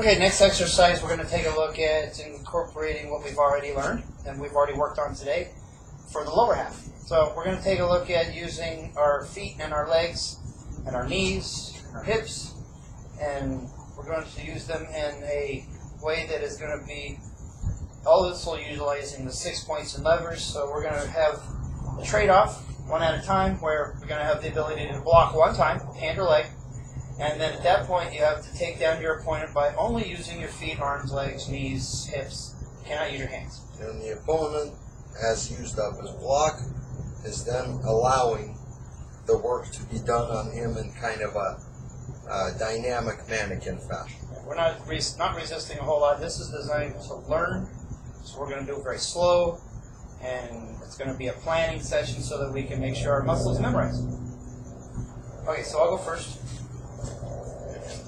Okay, next exercise we're going to take a look at incorporating what we've already learned and we've already worked on today for the lower half. So we're going to take a look at using our feet and our legs and our knees and our hips, and we're going to use them in a way that is going to be, all this will utilizing the 6 points and levers. So we're going to have a trade-off one at a time where we're going to have the ability to block one time, hand or leg, and then at that point you have to take down your opponent by only using your feet, arms, legs, knees, hips. You cannot use your hands. And the opponent has used up his block, is then allowing the work to be done on him in kind of a dynamic mannequin fashion. We're not resisting a whole lot. This is designed to learn, so we're going to do it very slow, and it's going to be a planning session so that we can make sure our muscles memorize. Okay, so I'll go first.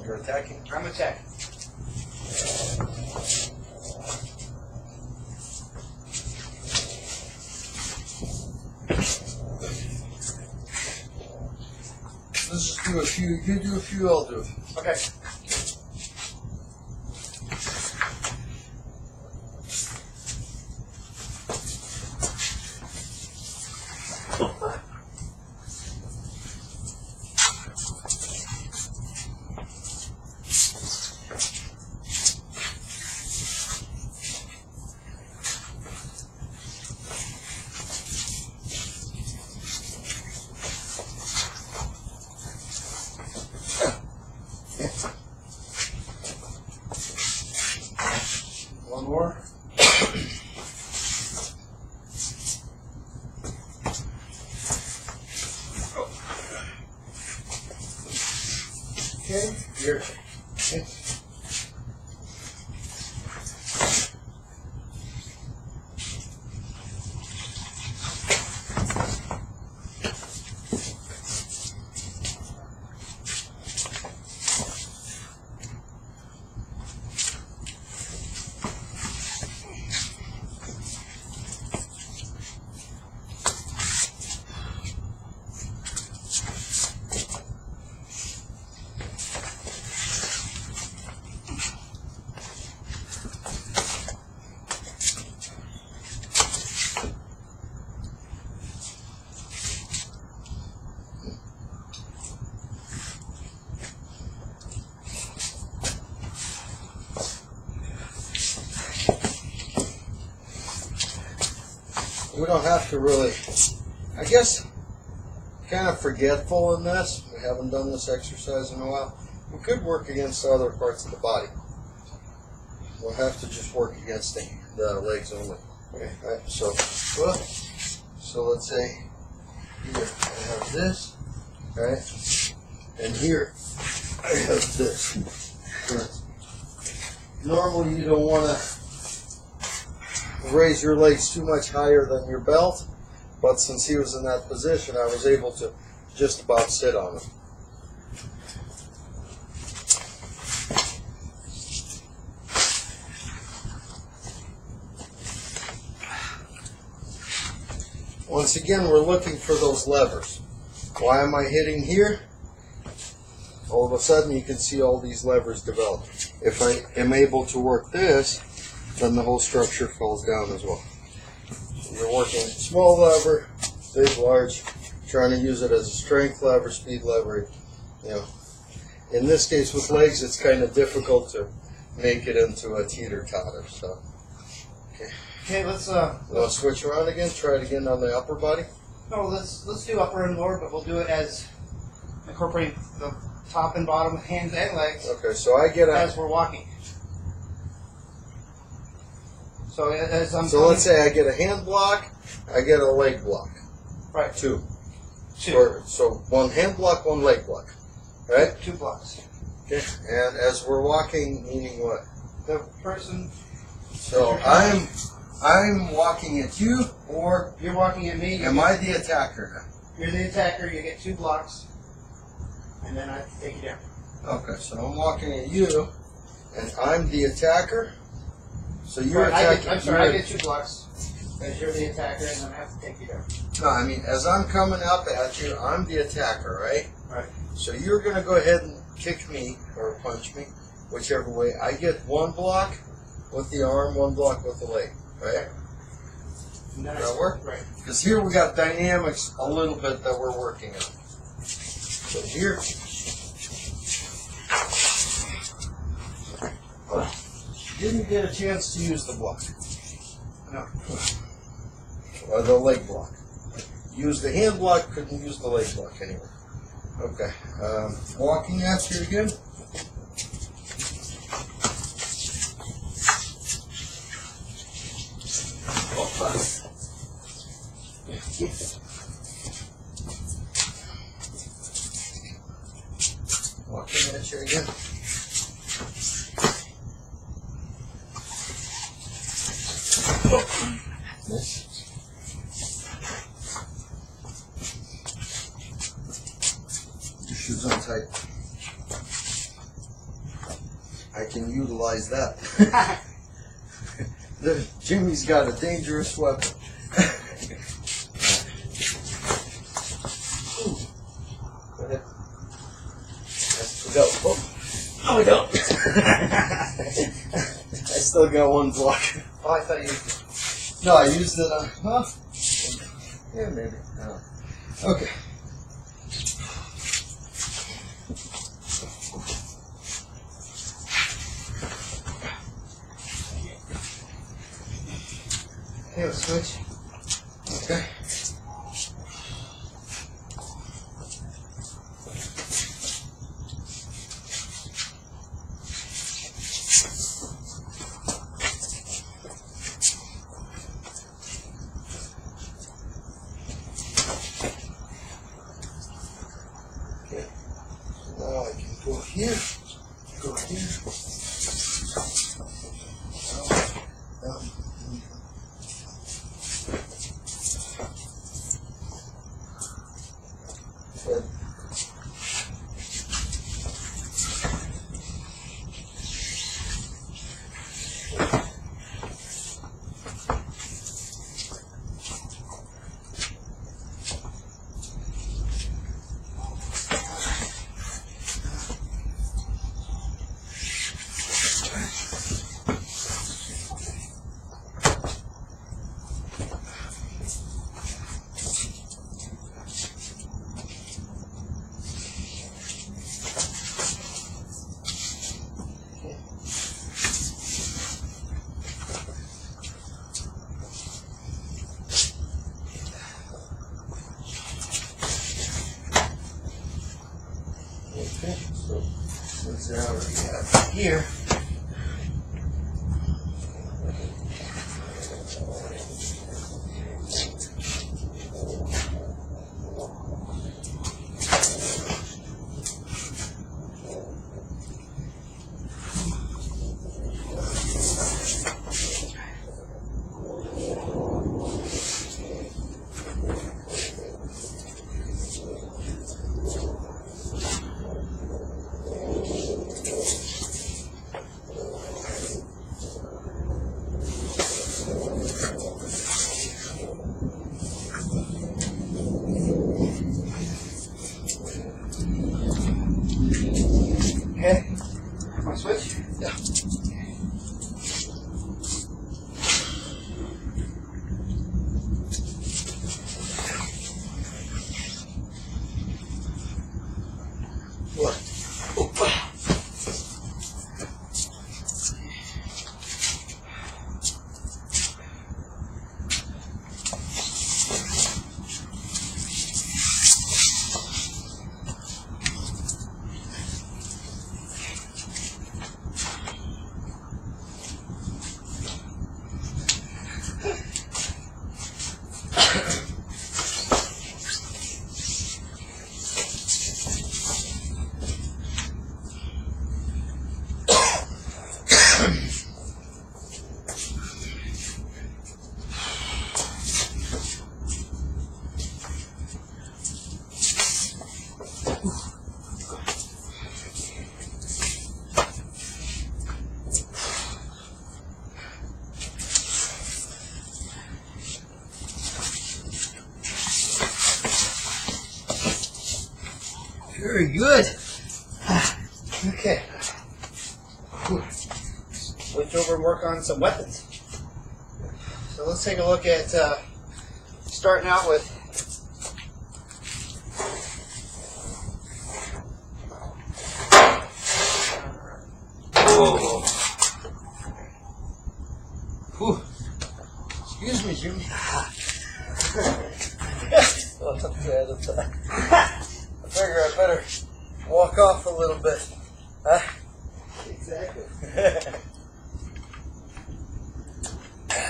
You're attacking? I'm attacking. Let's just do a few. You do a few, I'll do a few. Okay. One more. Okay, here. Okay. We don't have to really, I guess, kind of forgetful in this. We haven't done this exercise in a while. We could work against other parts of the body. We'll have to just work against the legs only. Okay, right? So let's say here I have this, right? And here I have this. Normally you don't want to raise your legs too much higher than your belt, but since he was in that position, I was able to just about sit on him. Once again, we're looking for those levers. Why am I hitting here? All of a sudden, you can see all these levers develop. If I am able to work this, then the whole structure falls down as well. So you're working small lever, big, large, trying to use it as a strength lever, speed lever. You know, in this case with legs, it's kind of difficult to make it into a teeter-totter. So, Okay, let's switch around again. Try it again on the upper body. no, let's do upper and lower, but we'll do it as incorporating the top and bottom with hands and legs. Okay, so I get as we're walking. So as I'm So let's say I get a hand block, I get a leg block. right, Two. two, So one hand block, one leg block. Right? 2 blocks. Okay. And as we're walking, meaning what? The person. So I'm walking at you, or You're walking at me. am I the attacker now? You're the attacker. You get 2 blocks, and then I take you down. Okay, so I'm walking at you, and I'm the attacker. So you're Right, attacking. I'm sorry, I get 2 blocks because you're the attacker, and then I have to take you down. No, I mean, as I'm coming up at you, I'm the attacker, right? Right. So you're going to go ahead and kick me or punch me, whichever way. I get one block with the arm, one block with the leg, right? And then Does that work? Right. Because here we got dynamics a little bit that we're working on. So here, didn't get a chance to use the block. No. Or the leg block. Use the hand block, couldn't use the leg block anyway. Okay. Walking after again. Walking at you again. This. Your shoes on tight. I can utilize that. Jimmy's got a dangerous weapon. Go ahead. Let's go. Oh, we don't. I still got one block. Oh, I thought you. No, I used it on. Huh? Yeah, maybe. Okay. Okay, let's switch. Okay. Okay. Now I can go here. Go here. Down. Good. Okay, so since I already have it here, Okay. Want to switch? yeah. What? Very good. Okay. switch over and work on some weapons. So let's take a look at starting out with whoa. Whew. Excuse me, Jimmy. I figure I better walk off a little bit. exactly.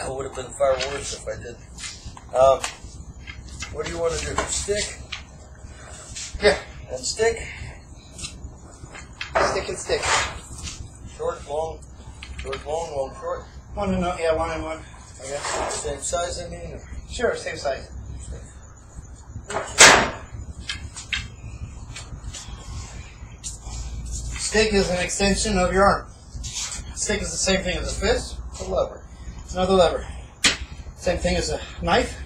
It would have been far worse if I didn't. What do you want to do? Stick? Yeah, And stick? stick and stick. Short, long, long, short. One and one, yeah, one and one. I guess. Same size, I mean? Sure, same size. Stick is an extension of your arm. Stick is the same thing as a fist. It's a lever. It's another lever. Same thing as a knife.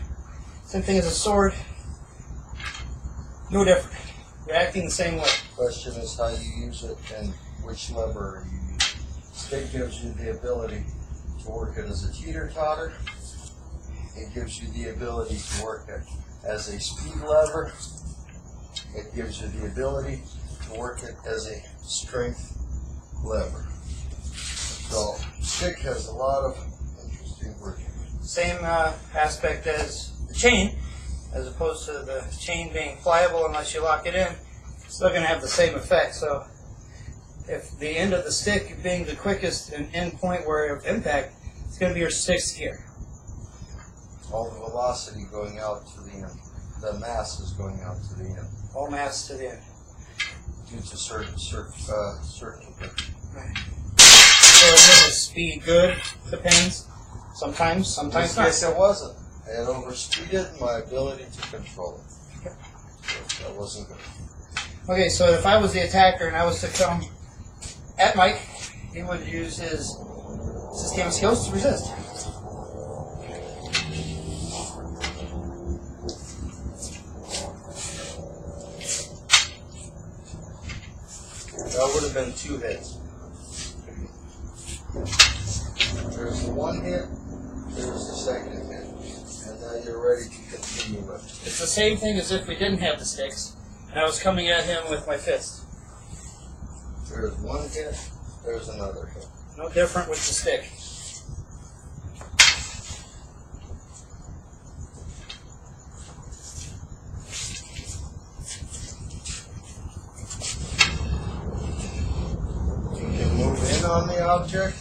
Same thing as a sword. No different. You're acting the same way. Question is how you use it and which lever you use. Stick gives you the ability to work it as a teeter-totter. It gives you the ability to work it as a speed lever. It gives you the ability to work it as a strength lever. So stick has a lot of interesting working. Same aspect as the chain, as opposed to the chain being pliable unless you lock it in. It's still going to have the same effect. So if the end of the stick being the quickest and end point where of impact, it's going to be your sixth gear. All the velocity going out to the end. The mass is going out to the end All mass to the end. due to certain Right. So again, is speed good? Depends. Sometimes In this not. case, it wasn't. I had overspeeded my ability to control it. So that wasn't good. Okay, so if I was the attacker and I was to come at Mike, he would use his system skills to resist. That would have been 2 hits. There's the 1 hit, there's the second hit. And now you're ready to continue with it. It's the same thing as if we didn't have the sticks, and I was coming at him with my fist. There's 1 hit, there's another hit. No different with the stick. You can move in on the object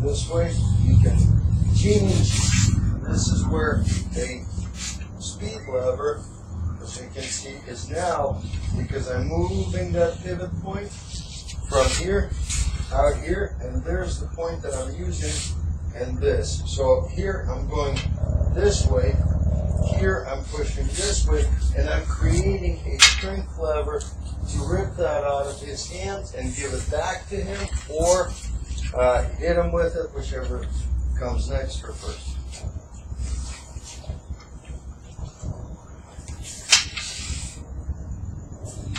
this way. You can change. This is where a speed lever, as you can see, is now, because I'm moving that pivot point from here out here, and there's the point that I'm using, and this. So here I'm going this way, here I'm pushing this way, and I'm creating a strength lever to rip that out of his hands and give it back to him, or hit him with it, whichever comes next or first.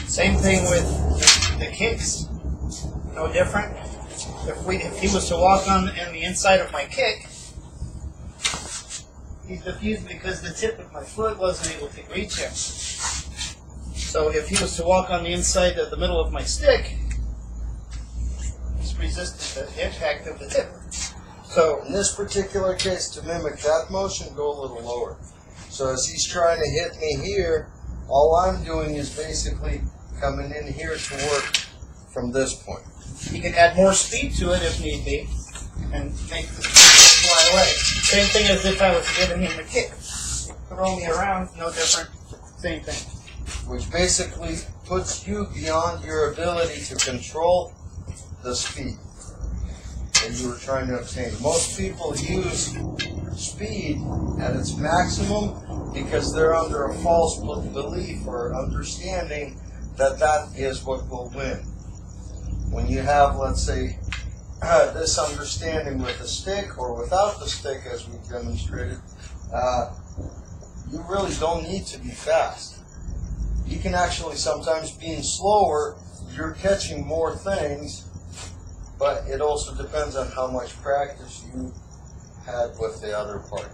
Same thing with the kicks. No different. If he was to walk on the inside of my kick, he's confused because the tip of my foot wasn't able to reach him. So if he was to walk on the inside of the middle of my stick, he's resisted the impact of the tip. So In this particular case, to mimic that motion, go a little lower. So as he's trying to hit me here, all I'm doing is basically coming in here to work from this point. he can add more speed to it if need be, and make the fly away. Same thing as if I was giving him a kick. Throw me around, no different. Same thing. Which basically puts you beyond your ability to control the speed that you were trying to obtain. Most people use speed at its maximum because they're under a false belief or understanding that that is what will win. When you have, let's say, this understanding with the stick or without the stick, as we've demonstrated, you really don't need to be fast. You can actually sometimes, being slower, you're catching more things, but it also depends on how much practice you had with the other party,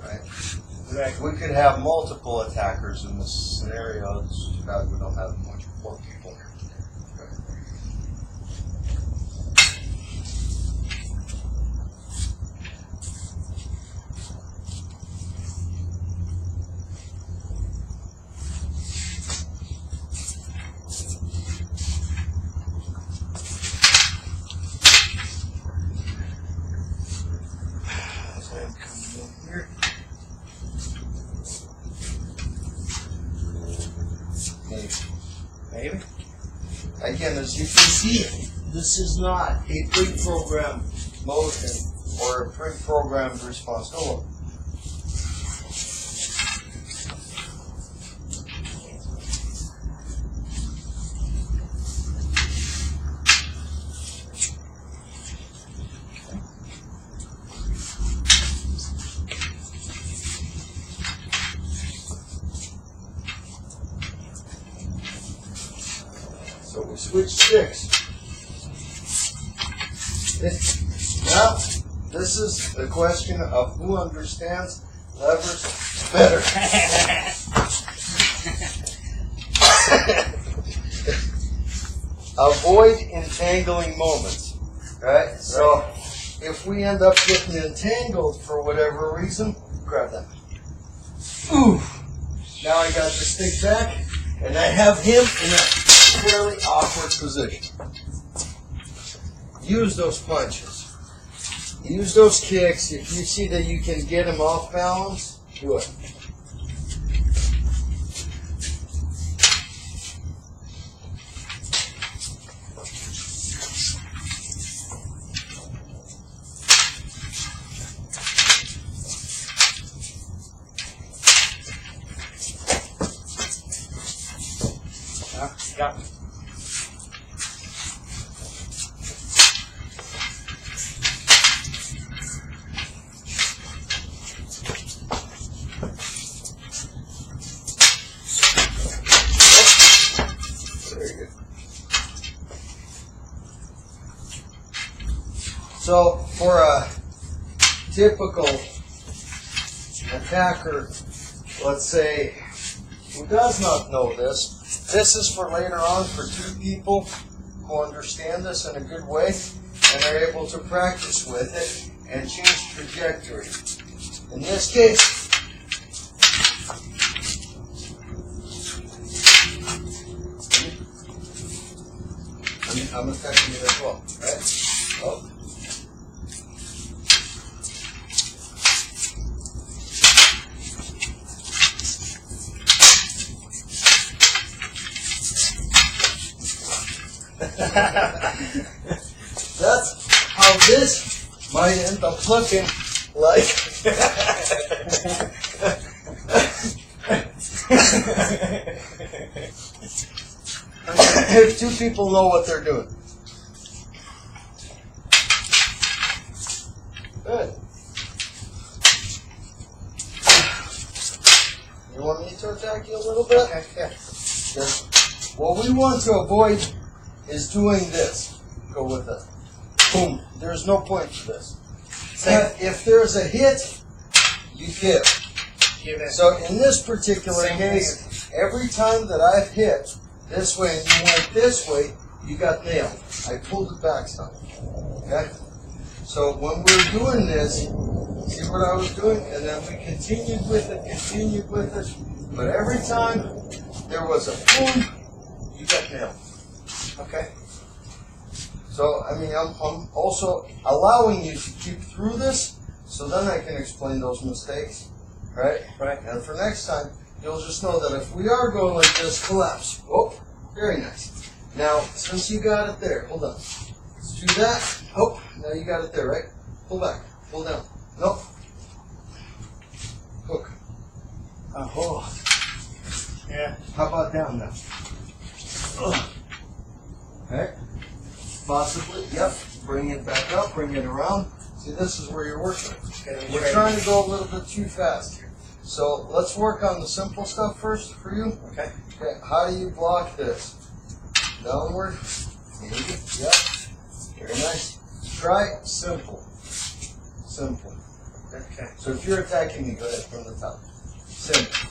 right? Exactly. We could have multiple attackers in this scenario. It's too bad we don't have much more people here. Maybe. Again, as you can see, this is not a pre-programmed motion or a pre-programmed response. Hold on. So we switch sticks. Now, this is the question of who understands levers better. Avoid entangling moments, right? So, if we end up getting entangled for whatever reason, grab that. Ooh. Now I got the stick back, and I have him in a fairly awkward position. Use those punches. Use those kicks. If you see that you can get him off balance, do it. Got me. Very good. So for a typical attacker, let's say, who does not know this, this is for later on for two people who understand this in a good way and are able to practice with it and change trajectory. In this case, I'm affecting it as well, right? Oh. That's how this might end up looking like. If two people know what they're doing. Good. You want me to attack you a little bit? Okay, yeah. Yes. What we want to avoid is doing this. Go with it. Boom. There's no point to this. If there's a hit, you give. Give it. So in this particular Same case, every time that I've hit this way and you went this way, you got nailed. I pulled it back some. Okay? So when we're doing this, see what I was doing? And then we continued with it. But every time there was a boom, you got nailed. Okay? So, I mean, I'm also allowing you to keep through this, so then I can explain those mistakes, right? Right. And for next time, you'll just know that if we are going like this, collapse. Oh, very nice. Now, since you got it there, hold on. Let's do that. Oh, now you got it there, right? Pull back, pull down. Nope. Hook. Oh. Yeah. How about down now? Ugh. Okay. Possibly, yep. Bring it back up, bring it around. See, this is where you're working. We're trying to go a little bit too fast here. So let's work on the simple stuff first for you. Okay. Okay, how do you block this? Downward. Maybe. Yep. Very nice. Try simple. Simple. Okay. So if you're attacking me, go ahead from the top. Simple.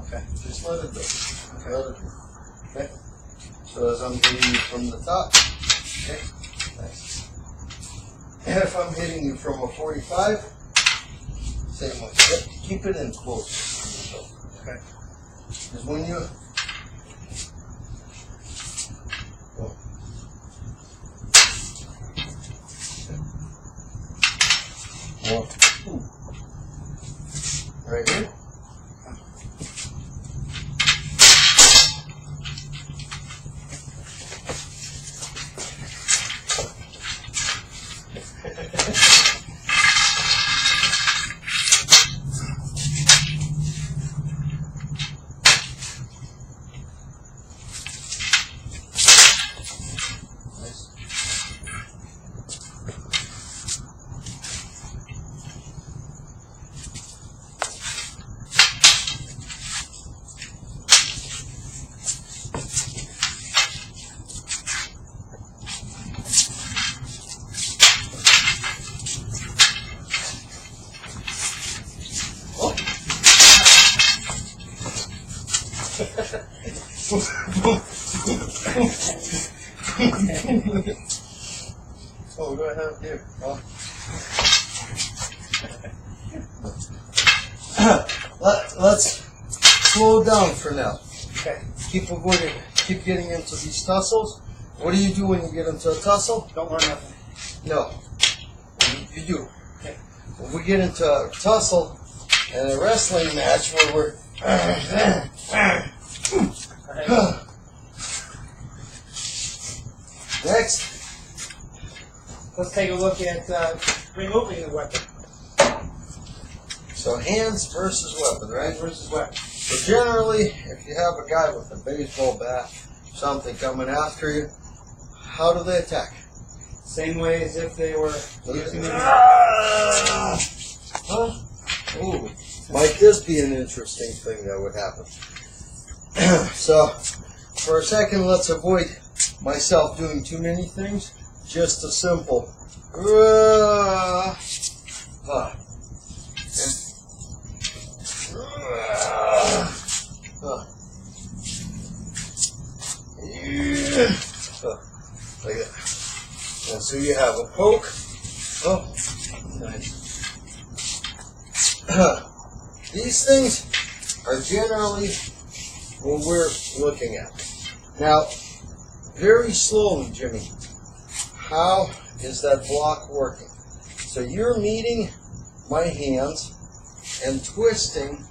Okay. Just let it go. Okay. Let it go. Okay. So as I'm hitting you from the top, okay. Nice. And if I'm hitting you from a 45, same way. Yep. Keep it in close. Okay. Because when you right here. Oh, go ahead here. Let's slow down for now. Okay. Keep getting into these tussles. What do you do when you get into a tussle? Don't learn nothing. No. You do. Okay. If we get into a tussle and a wrestling match where we're next, let's take a look at removing the weapon. so hands versus weapon, right? Versus weapon. So generally, if you have a guy with a baseball bat, something coming after you, how do they attack? Same way as if they were using it. Huh? Ooh, might this be an interesting thing that would happen? So, for a second, let's avoid myself doing too many things. Just a simple. Like that. And so you have a poke. Oh, nice. These things are generally what we're looking at. Now, very slowly, Jimmy, how is that block working? So you're meeting my hands and twisting,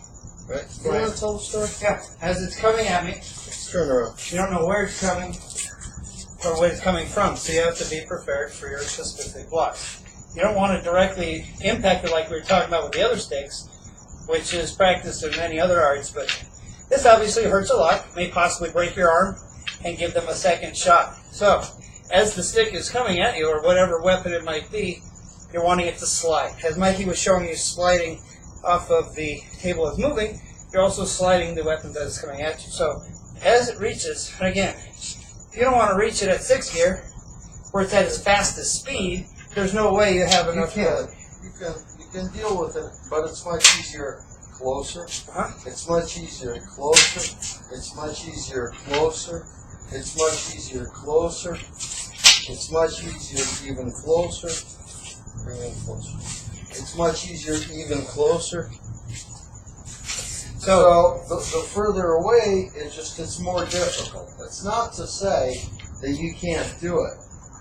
right? You want to tell the story? Yeah. As it's coming at me, Let's turn around. you don't know where it's coming or where it's coming from, so you have to be prepared for your specific blocks. You don't want to directly impact it like we were talking about with the other sticks, which is practiced in many other arts, but this obviously hurts a lot, may possibly break your arm and give them a second shot. So, as the stick is coming at you, or whatever weapon it might be, you're wanting it to slide. As Mikey was showing you sliding off of the table as moving, you're also sliding the weapon that is coming at you. So, as it reaches, and again, you don't want to reach it at 6th gear, where it's at its fastest speed. There's no way you have enough. You can deal with it, but it's much easier closer. It's much easier closer. It's much easier closer. It's much easier closer. It's much easier even closer. Bring in closer. It's much easier even closer. So the further away, it's more difficult. It's not to say that you can't do it,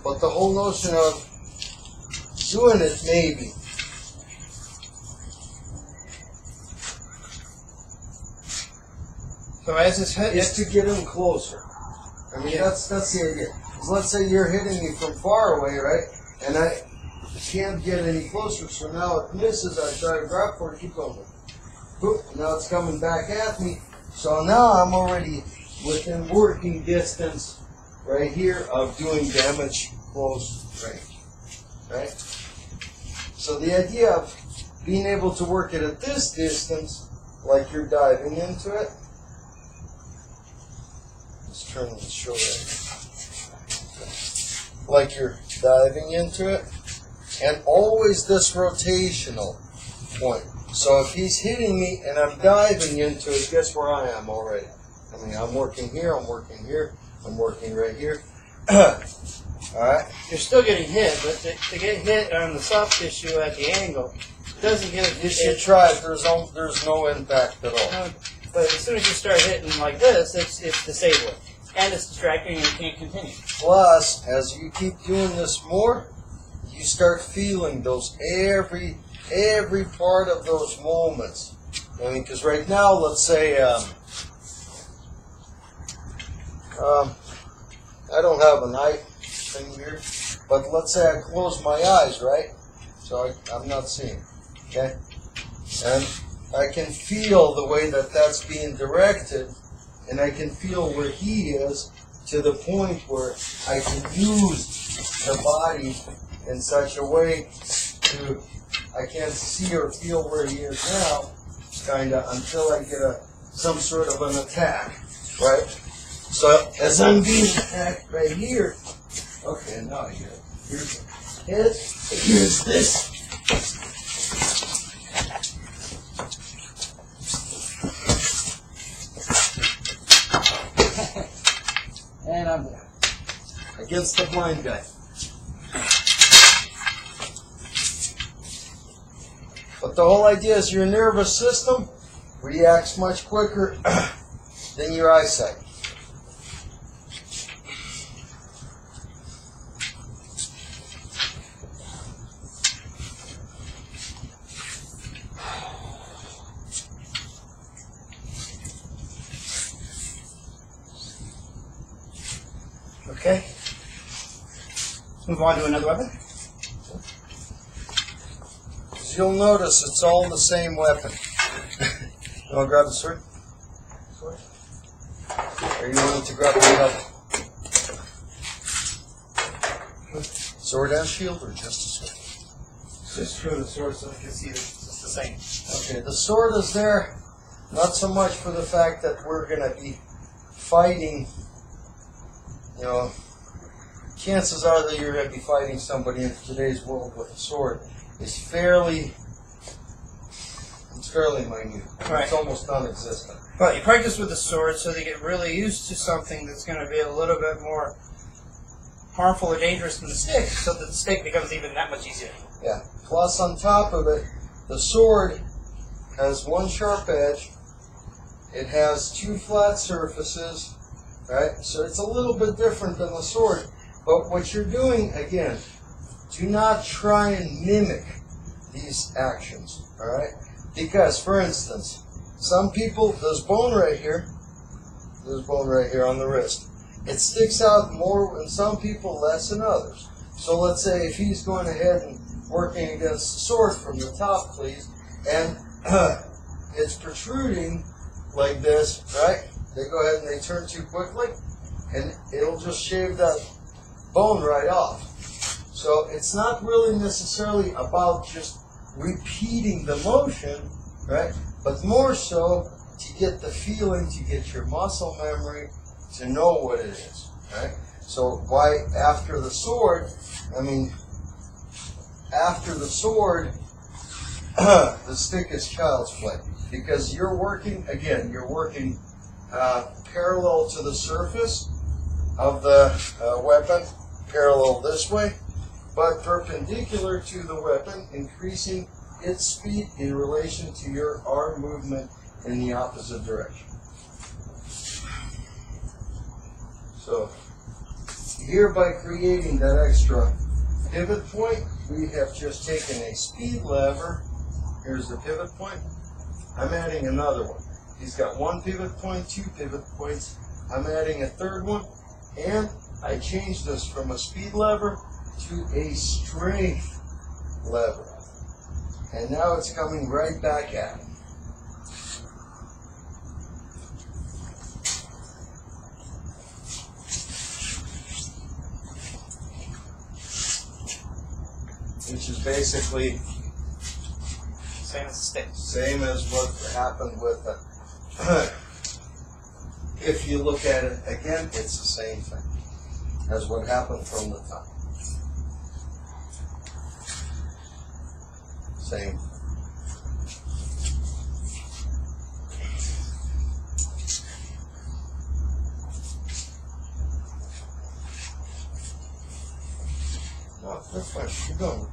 but the whole notion of doing it maybe. So as it's hit, Is to get in closer. I mean, that's the idea. 'Cause let's say you're hitting me from far away, right? And I can't get any closer, so now it misses. I try to grab for it, keep going. Boop, now it's coming back at me. So now I'm already within working distance right here of doing damage close range. Right? So the idea of being able to work it at this distance, like you're diving into it. Let's turn the shoulder. like you're diving into it, and always this rotational point. So if he's hitting me and I'm diving into it, guess where I am already? I mean, I'm working here, I'm working here, I'm working right here. Alright? You're still getting hit, but to get hit on the soft tissue at the angle doesn't give You should try it. There's no impact at all. But as soon as you start hitting like this, it's disabling. And it's distracting and you can't continue. Plus, as you keep doing this more, you start feeling those every part of those moments. I mean, because right now, let's say I don't have a knife thing here, but let's say I close my eyes, right? So I'm not seeing, okay? And I can feel the way that that's being directed, and I can feel where he is to the point where I can use the body in such a way to, I can't see or feel where he is now, kind of, until I get some sort of an attack, right? So as I'm being attacked right here, okay, now I get it. Here's the head, here's this. And I'm there. Against the blind guy. But the whole idea is your nervous system reacts much quicker than your eyesight. Okay. Let's move on to another weapon. As you'll notice, it's all the same weapon. You want to grab the sword? Or you want to grab the belt? Sword and shield, or just a sword? Just show the sword so I can see that it's the same. Okay, the sword is there not so much for the fact that we're going to be fighting. You know, chances are that you're going to be fighting somebody in today's world with a sword is fairly minute. Right. It's almost non-existent. But you practice with the sword so they get really used to something that's going to be a little bit more harmful or dangerous than the stick, so that the stick becomes even that much easier. Yeah. Plus, on top of it, the sword has one sharp edge. It has two flat surfaces. Right? So it's a little bit different than the sword. But what you're doing, again, do not try and mimic these actions. Alright? Because, for instance, some people, there's bone right here on the wrist. It sticks out more in some people, less in others. So let's say if he's going ahead and working against the sword from the top, please, and it's protruding like this, right? They go ahead and they turn too quickly, and it'll just shave that bone right off. So it's not really necessarily about just repeating the motion, right? But more so to get the feeling, to get your muscle memory, to know what it is, right? So why after the sword, the stick is child's play. Because you're working parallel to the surface of the weapon, parallel this way, but perpendicular to the weapon, increasing its speed in relation to your arm movement in the opposite direction. So, here by creating that extra pivot point, we have just taken a speed lever. Here's the pivot point. I'm adding another one. He's got one pivot point, two pivot points. I'm adding a third one, and I changed this from a speed lever to a strength lever. And now it's coming right back at him. Which is basically Same as the stick. same as what happened with the if you look at it again, it's the same thing as what happened from the top. Same. No, that's fine. Keep going.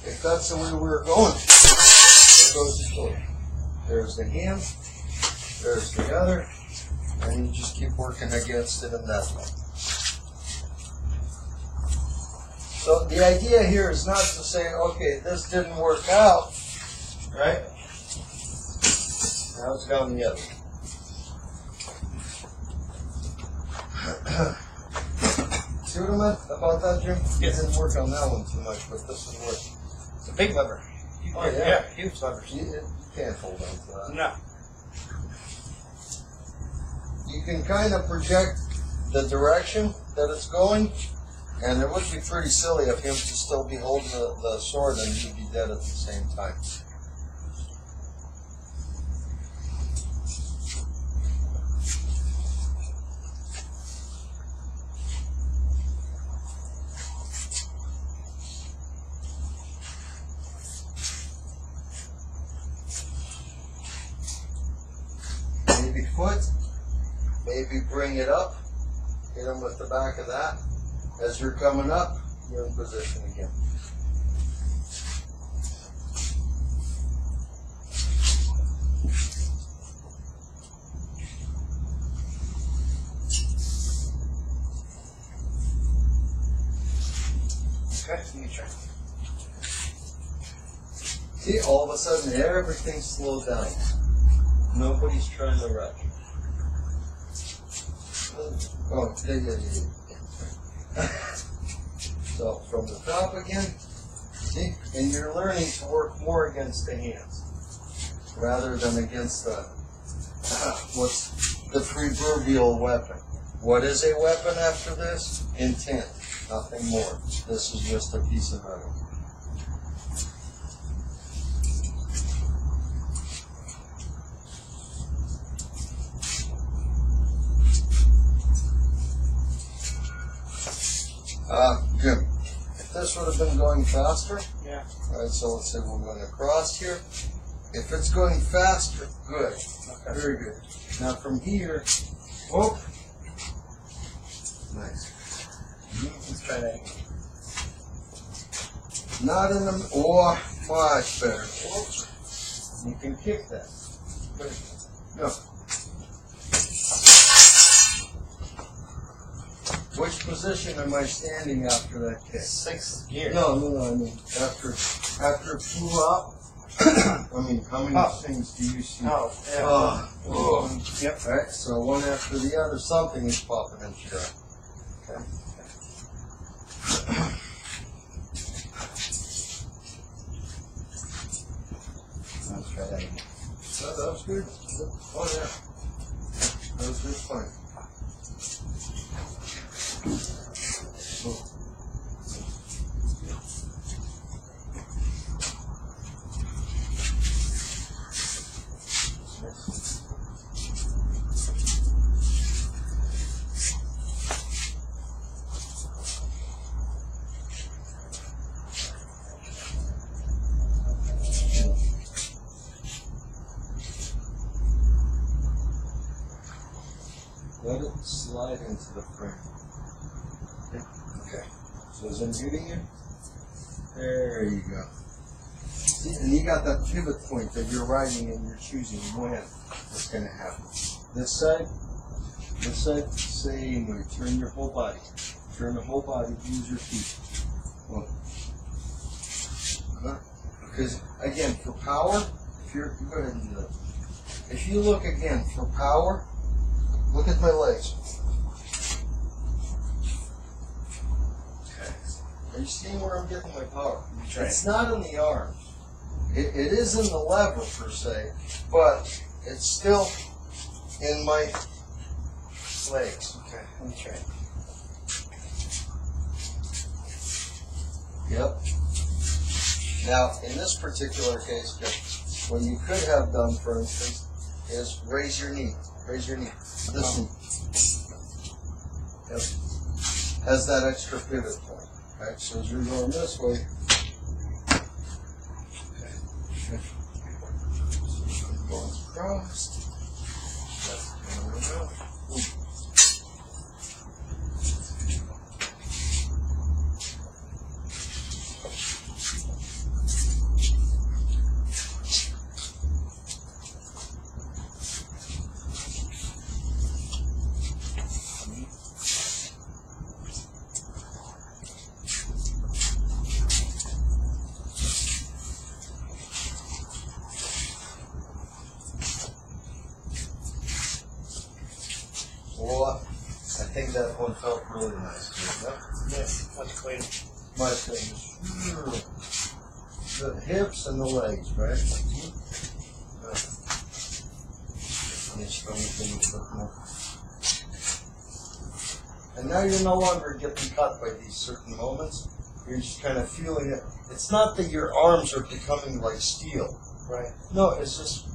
If that's the way we're going, there goes the shoulder. There's the hand, there's the other, and you just keep working against it in that way. So the idea here is not to say, okay, this didn't work out, right? Now it's down the other. See what I meant about that, Jim? Yes. It didn't work on that one too much, but this one worked. It's a big lever. Oh, yeah. Huge levers. You can't hold on to that. No. You can kind of project the direction that it's going, and it would be pretty silly of him to still be holding the sword and you'd be dead at the same time. Maybe foot, maybe bring it up, hit him with the back of that. As you're coming up, you're in position again. Okay, let me try. See, all of a sudden everything's slowed down. Nobody's trying to rush. Oh, yeah. So from the top again, see, and you're learning to work more against the hands rather than against the what's the proverbial weapon. What is a weapon after this? Intent, nothing more. This is just a piece of metal. Jim, if this would have been going faster, Yeah. all right, so let's say we're going across here. If it's going faster, good. Okay. Very good. Now from here, whoop. Nice. Let's try that again. Not in the, oh, much better. Whoops. You can kick that. Go. Which position am I standing after that kick? 6th gear. No, I mean, after it flew up, I mean, how many things do you see? Oh, yeah. Oh. Yep. Alright, so one after the other, something is popping into your eye. Okay. Let's try that again. That was good. Oh, yeah. That was just fine. Let it slide into the frame. Okay. So is it muting you? There you go. See, and you got that pivot point that you're riding and you're choosing when it's going to happen. This side, same way. Turn your whole body. Turn the whole body. Use your feet. Well, because again, for power, if you're go ahead and do that. If you look again for power, look at my legs. Are you seeing where I'm getting my power? It's not in the arms. It is in the lever per se, but it's still in my legs. Okay, let me try it. Yep. Now, in this particular case, Jeff, what you could have done, for instance, is raise your knee. Raise your knee. This knee. Yep. Has that extra pivot point. Right? So as you're going this way, crossed. That's coming out. Well, I think that one felt really nice. Yes, much cleaner. My thing is the hips and the legs, right? And now you're no longer getting cut by these certain moments. You're just kind of feeling it. It's not that your arms are becoming like steel. Right. No, it's just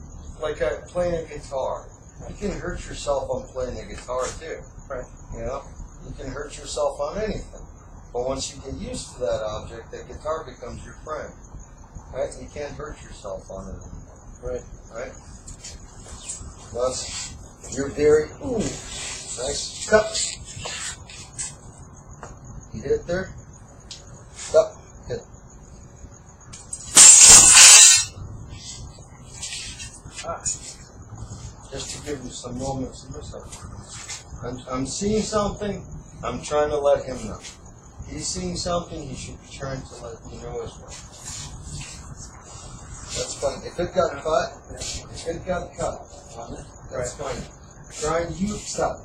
like playing a guitar. You can hurt yourself on playing a guitar too. Right. You know, you can hurt yourself on anything. But once you get used to that object, that guitar becomes your friend. Right? You can't hurt yourself on it anymore. Right. Right? Thus, you're very, ooh, nice cut. You hit it there? Cut. Hit. Ah. Just to give you some moments of yourself. I'm seeing something, I'm trying to let him know. He's seeing something, he should be trying to let me know as well. That's fine. If it got cut, that's fine. Try and stop.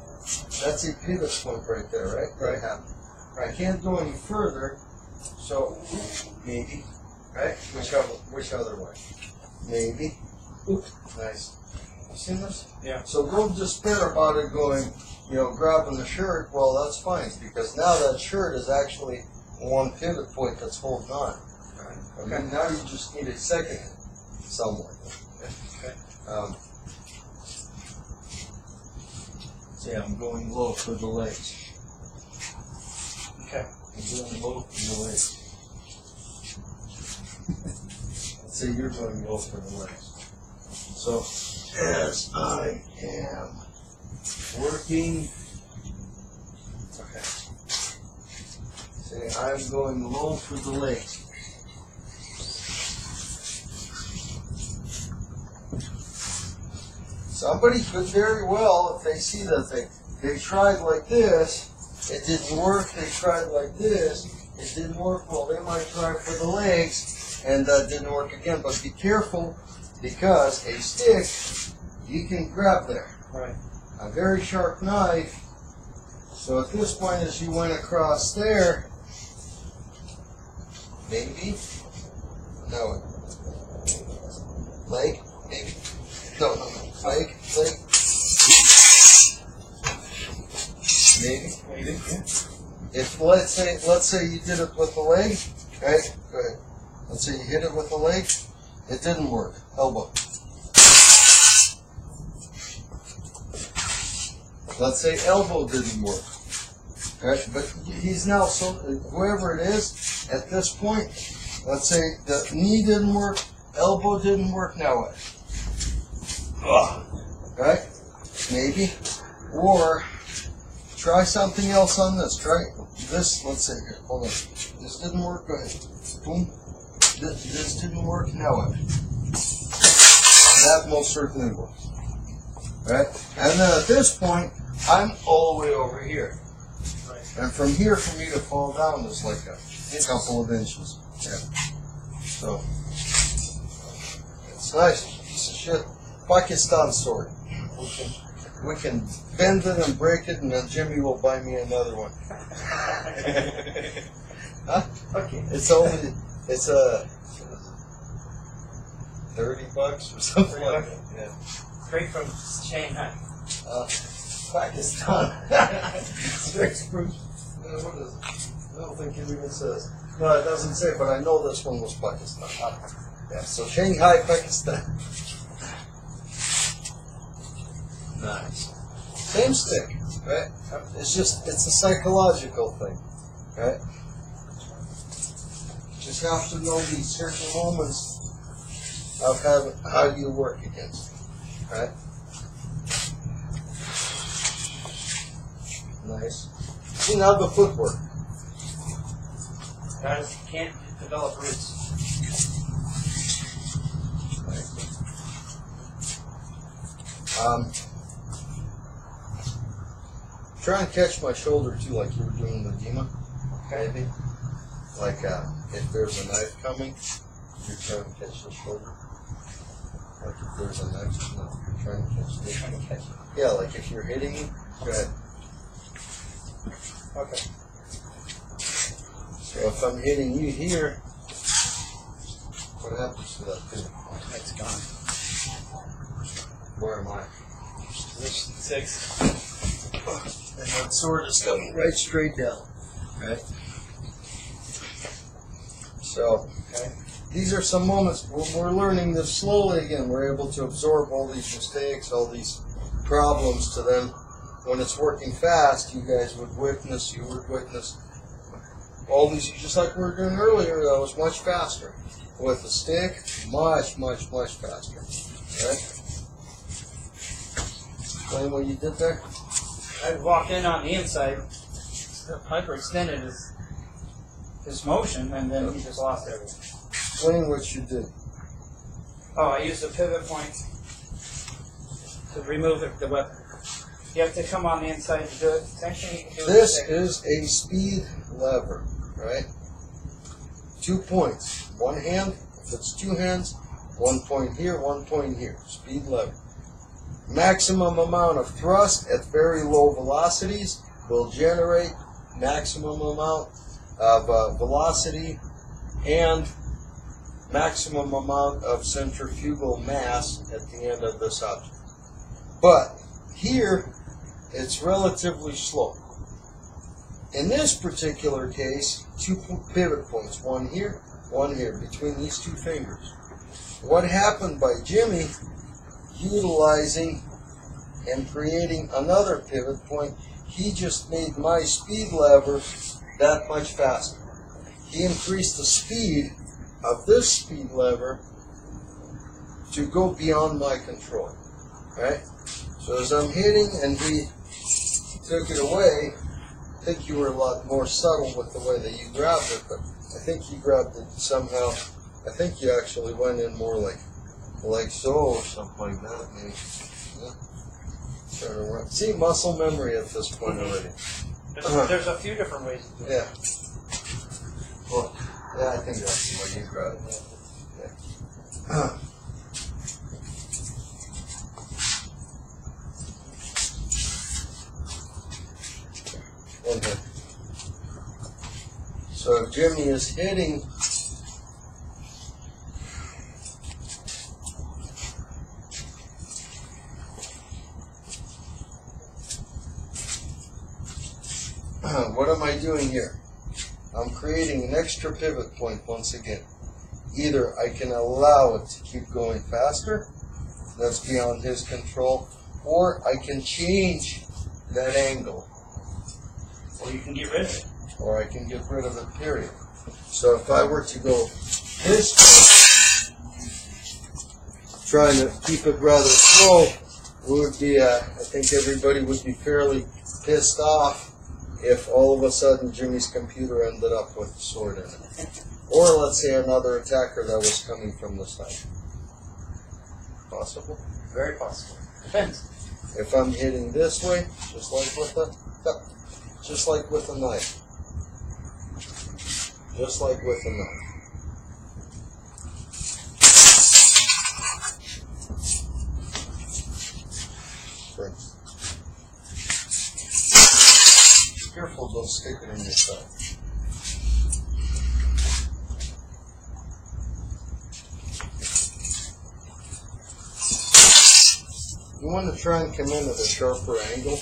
That's a pivot point right there, right? Right. I can't go any further, so maybe, right? Which other way? Maybe. Oop, nice. You seen this? Yeah. So don't despair about it going, grabbing the shirt. Well, that's fine, because now that shirt is actually one pivot point that's holding on. Right. Okay. Now you just need a second somewhere. Okay. See, I'm going low for the legs. Okay. I'm going low for the legs. Let's say you're going low for the legs. So, as I am working, okay. Say I'm going low for the legs. Somebody could very well, if they see that they tried like this, it didn't work, they tried like this, it didn't work, well, they might try for the legs, and that didn't work again. But be careful, because a stick, you can grab there. Right. A very sharp knife, so at this point as you went across there, maybe, no, leg, maybe, no, leg, maybe, Yeah. if let's say you did it with the leg, right, go ahead, let's say you hit it with the leg, it didn't work, elbow. Let's say elbow didn't work, right? But he's now, so whoever it is, at this point, let's say the knee didn't work, elbow didn't work, now what? Right? Maybe. Or try something else on this. Try this, let's say here, hold on. This didn't work, go ahead. Boom. This didn't work, now what? That most certainly works. Right? And then at this point, I'm all the way over here. Right. And from here, for me to fall down is like a couple of inches. Yeah. So, it's nice. Piece of shit. Pakistan sword. We can bend it and break it, and then Jimmy will buy me another one. Huh? Okay. It's $30 or something like that. Yeah. Straight from Shanghai. Pakistan. Six proof. What is it? I don't think it even says. No, it doesn't say, but I know this one was Pakistan. Yeah, so Shanghai, Pakistan. Nice. Same stick, right? It's a psychological thing, right? Just have to know these certain moments of how you work against it. Right? Nice. See, now the footwork. Guys can't develop roots. Try and catch my shoulder too, like you were doing with Dima. Maybe. Like if there's a knife coming, you're trying to catch the shoulder. Like if there's a knife, no, you're trying to catch the shoulder. Yeah, like if you're hitting me, go ahead. Okay. So if I'm hitting you here, what happens to that pivot? It's gone. Where am I? Position 6. And that sword is coming right straight down. Okay. So, these are some moments where we're learning this slowly again. We're able to absorb all these mistakes, all these problems to them. When it's working fast, you guys would witness, all these, just like we were doing earlier, that was much faster. With a stick, much faster. Right? Explain what you did there? I walked in on the inside, hyperextended his motion, and then he just lost everything. Explain what you did. Oh, I used a pivot point to remove the weapon. You have to come on the inside to do it. Essentially, you can do This it is a speed lever, right? 2 points. One hand, if it's two hands, 1 point here, 1 point here. Speed lever. Maximum amount of thrust at very low velocities will generate maximum amount of velocity and maximum amount of centrifugal mass at the end of this object. But here, it's relatively slow. In this particular case, 2 pivot points, one here, between these two fingers. What happened by Jimmy utilizing and creating another pivot point, he just made my speed lever that much faster. He increased the speed of this speed lever to go beyond my control, right? So as I'm hitting and he took it away, I think you were a lot more subtle with the way that you grabbed it, but I think you grabbed it somehow. I think you actually went in more like so or something like that, maybe. Yeah. Trying to run. See, muscle memory at this point already. There's a few different ways to do it. Yeah. Well, yeah, I think that's the way you grabbed it. Yeah. Okay. So if Jimmy is hitting what am I doing here? I'm creating an extra pivot point once again. Either I can allow it to keep going faster, that's beyond his control, or I can change that angle. Or you can get rid of it. Or I can get rid of it, period. So if I were to go this way, trying to keep it rather slow, would be, I think everybody would be fairly pissed off if all of a sudden Jimmy's computer ended up with a sword in it. Or let's say another attacker that was coming from the side. Possible? Very possible. Depends. If I'm hitting this way, just like with a knife. Just like with a knife. Thanks. Careful, don't stick it in your side. You want to try and come in at a sharper angle.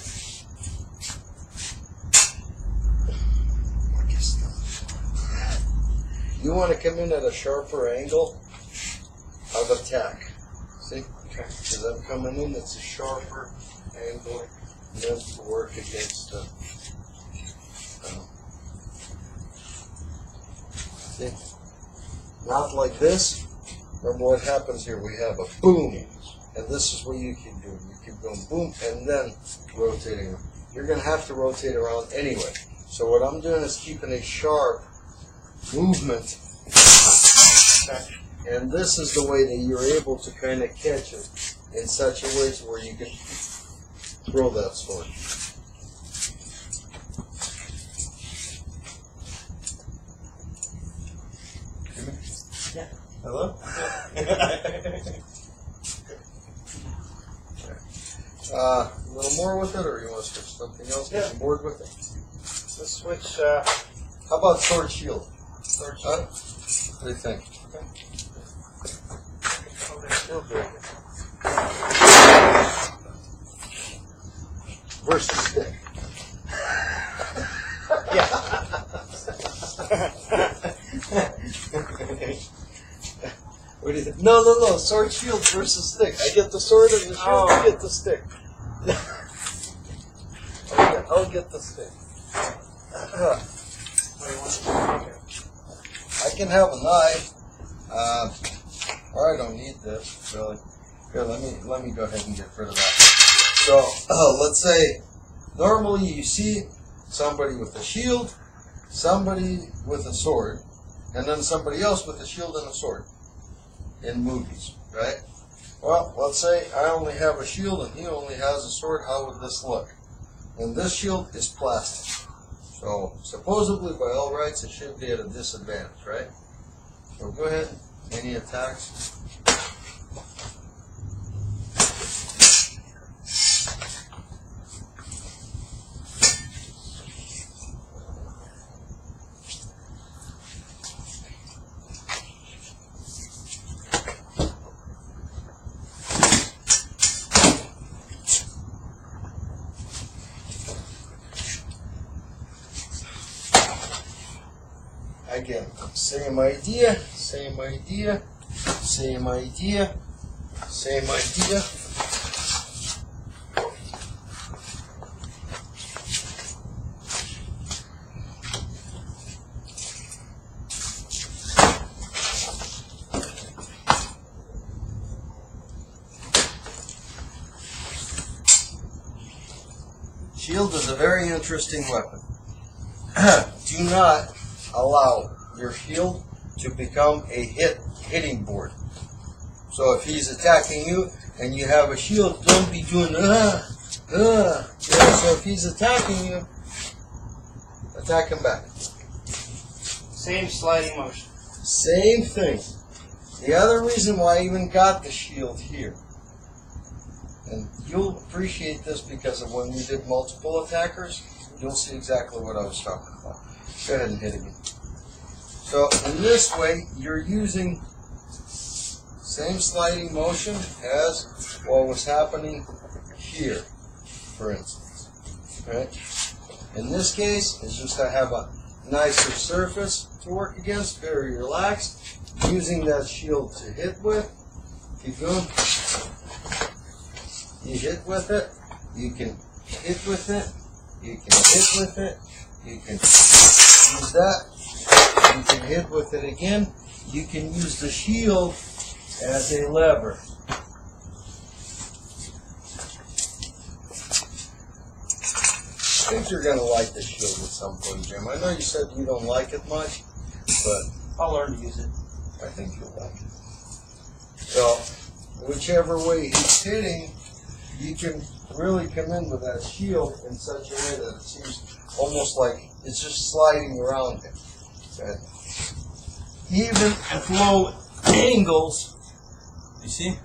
You want to come in at a sharper angle of attack. See? Okay. Because I'm coming in, it's a sharper angle meant to work against the. See? Not like this. Remember what happens here? We have a boom. and this is what you can do. You can go boom, and then rotating. You're going to have to rotate around anyway. So what I'm doing is keeping a sharp movement. And this is the way that you're able to kind of catch it in such a way to where you can throw that sword. Yeah. Hello? A little more with it, or you want to switch something else? Yeah. Get you bored with it? Let's switch. How about sword shield? Sword Huh? What do you think? Still good. Where's the stick? What do you think? No. Sword shield versus stick. I get the sword and the shield. Oh. You get the stick. I'll get the stick. I can have a knife. Or I don't need this really. Here, let me go ahead and get rid of that. So let's say normally you see somebody with a shield, somebody with a sword, and then somebody else with a shield and a sword in movies, right? Well, let's say I only have a shield and he only has a sword. How would this look? And this shield is plastic. So supposedly by all rights it should be at a disadvantage, right? So go ahead. Any attacks? Again, same idea, same idea, same idea, same idea. Shield is a very interesting weapon. Do not allow your shield to become a hitting board. So if he's attacking you and you have a shield, don't be doing Yeah, so if he's attacking you, attack him back. Same sliding motion. Same thing. The other reason why I even got the shield here, and you'll appreciate this because of when we did multiple attackers, you'll see exactly what I was talking about. Go ahead and hit again. So in this way, you're using same sliding motion as what was happening here, for instance. Right? In this case, it's just I have a nicer surface to work against, very relaxed, using that shield to hit with. Keep going. You hit with it, you can hit with it, you can hit with it, you can use that. You can hit with it again. You can use the shield as a lever. I think you're going to like the shield at some point, Jim. I know you said you don't like it much, but I'll learn to use it. I think you'll like it. So, whichever way he's hitting, you can really come in with that shield in such a way that it seems almost like it's just sliding around him. Okay. Even at low angles, you see?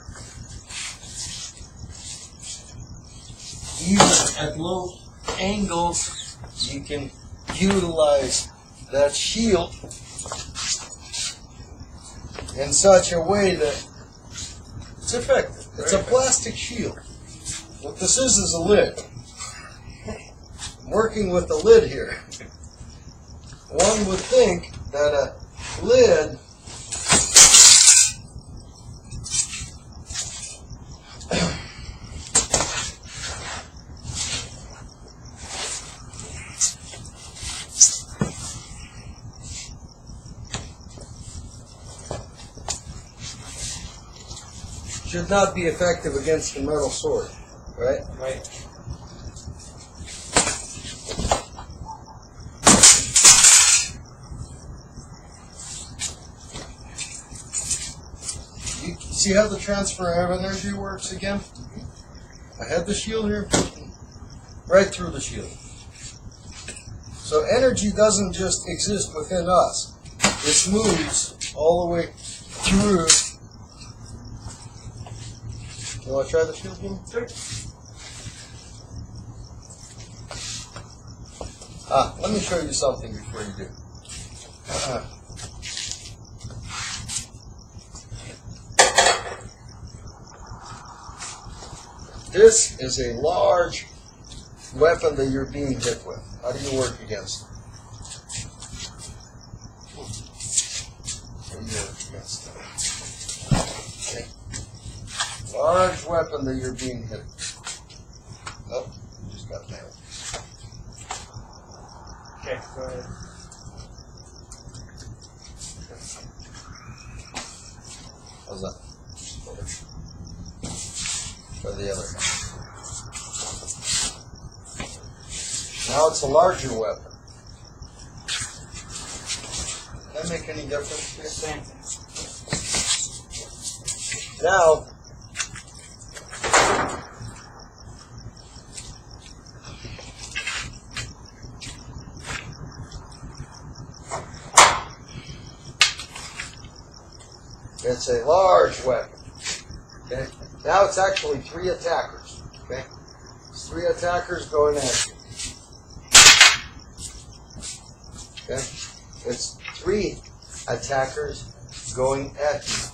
Even at low angles, you can utilize that shield in such a way that it's effective. It's a plastic shield. What this is a lid. I'm working with the lid here. One would think that a lid should not be effective against the metal sword, right? Right. You see how the transfer of energy works again? I had the shield here, right through the shield. So energy doesn't just exist within us. It moves all the way through. You want to try the shield again? Sure. Let me show you something before you do. This is a large weapon that you're being hit with. How do you work against it? How do you work against it? Okay. Large weapon that you're being hit with. Nope, you just got nailed. Okay, go ahead. How's that? Try the other hand. Now it's a larger weapon. Does that make any difference to you? Same thing. Now, it's a large weapon. Okay. Now it's actually 3 attackers. Okay. It's 3 attackers going at you. Okay. It's 3 attackers going at you.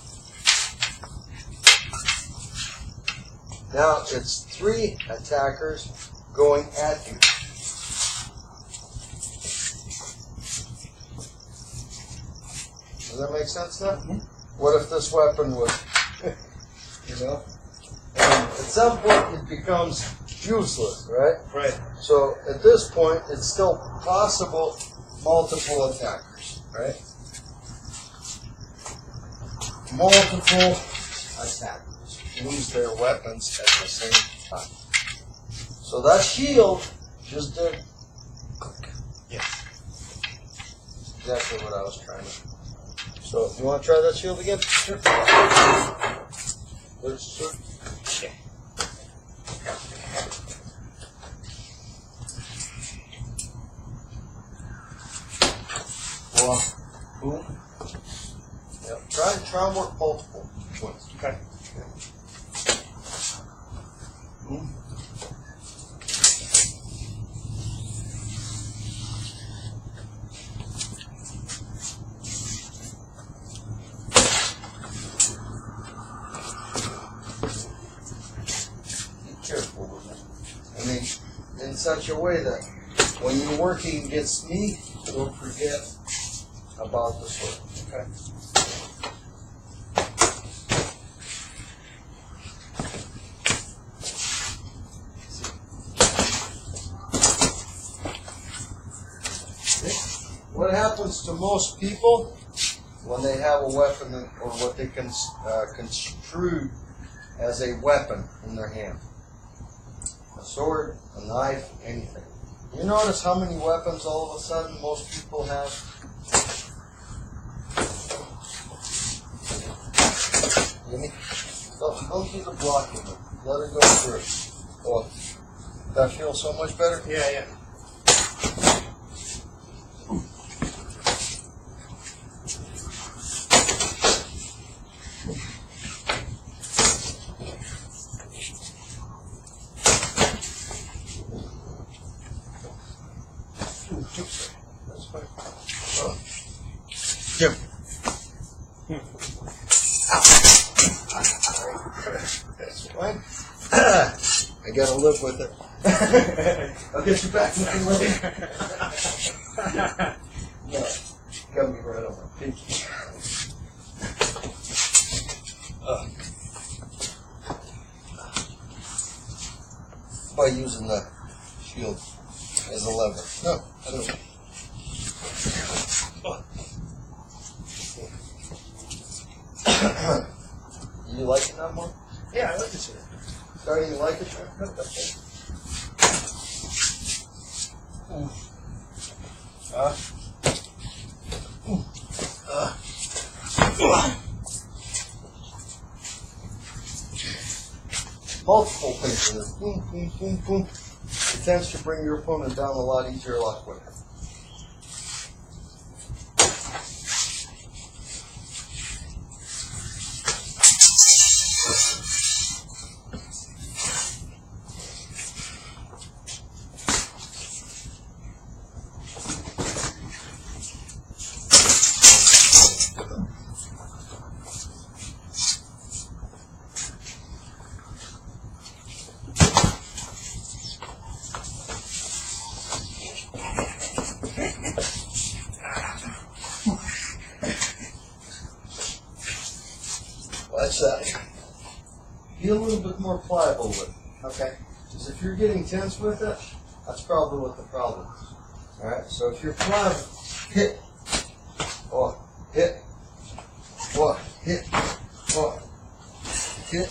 Now it's 3 attackers going at you. Does that make sense now? Mm-hmm. What if this weapon was, you know? And at some point it becomes useless, right? Right. So at this point it's still possible multiple attackers, right? Multiple attackers use their weapons at the same time. So that shield just did click. Yes. Exactly what I was trying to. So you want to try that shield again? Sure. Yeah. Well, boom. Yep. Try and work multiple ones. Okay. Boom. Careful with it. I mean, in such a way that when you're working against me, don't forget about the sword. Okay. What happens to most people when they have a weapon or what they construe as a weapon in their hand? A sword, a knife, anything. You notice how many weapons all of a sudden most people have? Don't do the blocking. Let it go through. Oh, that feels so much better? Yeah, yeah. That's fine. Jim. That's fine. I gotta live with it. I'll get you back when I'm ready. No, got me right on my pinky. By using the shield as a lever. No, I don't. You like it that more? Yeah, I like this. Starting to like it? Multiple things in this. Boom, boom, boom, boom. It tends to bring your opponent down a lot easier, a lot quicker. Watch that. Be a little bit more pliable with it. Okay. Because if you're getting tense with it, that's probably what the problem is. Alright, so if you're pliable, hit, oh, hit, oh, hit, oh, hit.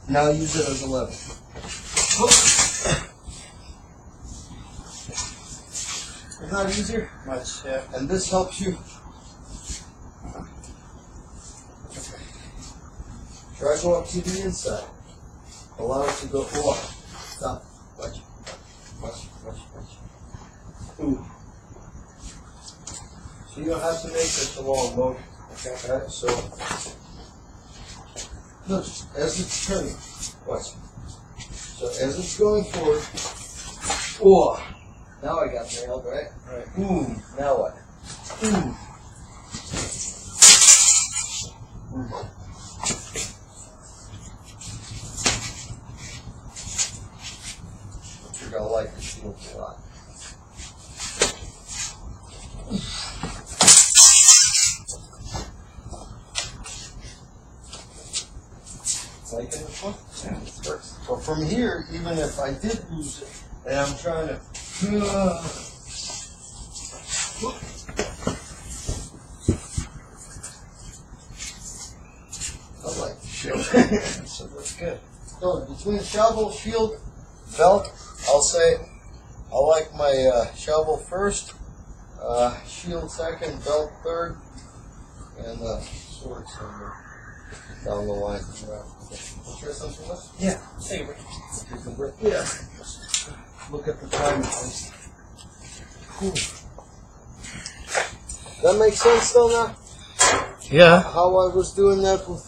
Now use it as a lever. Is that easier? Much, yeah. And this helps you. Try to go up to the inside. Allow it to go. Oh, stop. Watch. Watch. Watch. Watch. Ooh. So you don't have to make this a long motion. Okay. Alright, so look, as it's turning. Watch. So as it's going forward. Oh. Now I got nailed, right? Right. Ooh. Now what? Ooh. Ooh. You're gonna like the shield a lot. Liking this one? Yeah, it works. So from here, even if I did lose it, and I'm trying to, I like the shield. So that's good. So between shovel, shield, belt, I'll say I like my shovel first, shield second, belt third, and sword somewhere down the line. Try something else? Yeah. Take a break. Take a break. Yeah. Look at the time at least. That makes sense though now? Yeah. How I was doing that with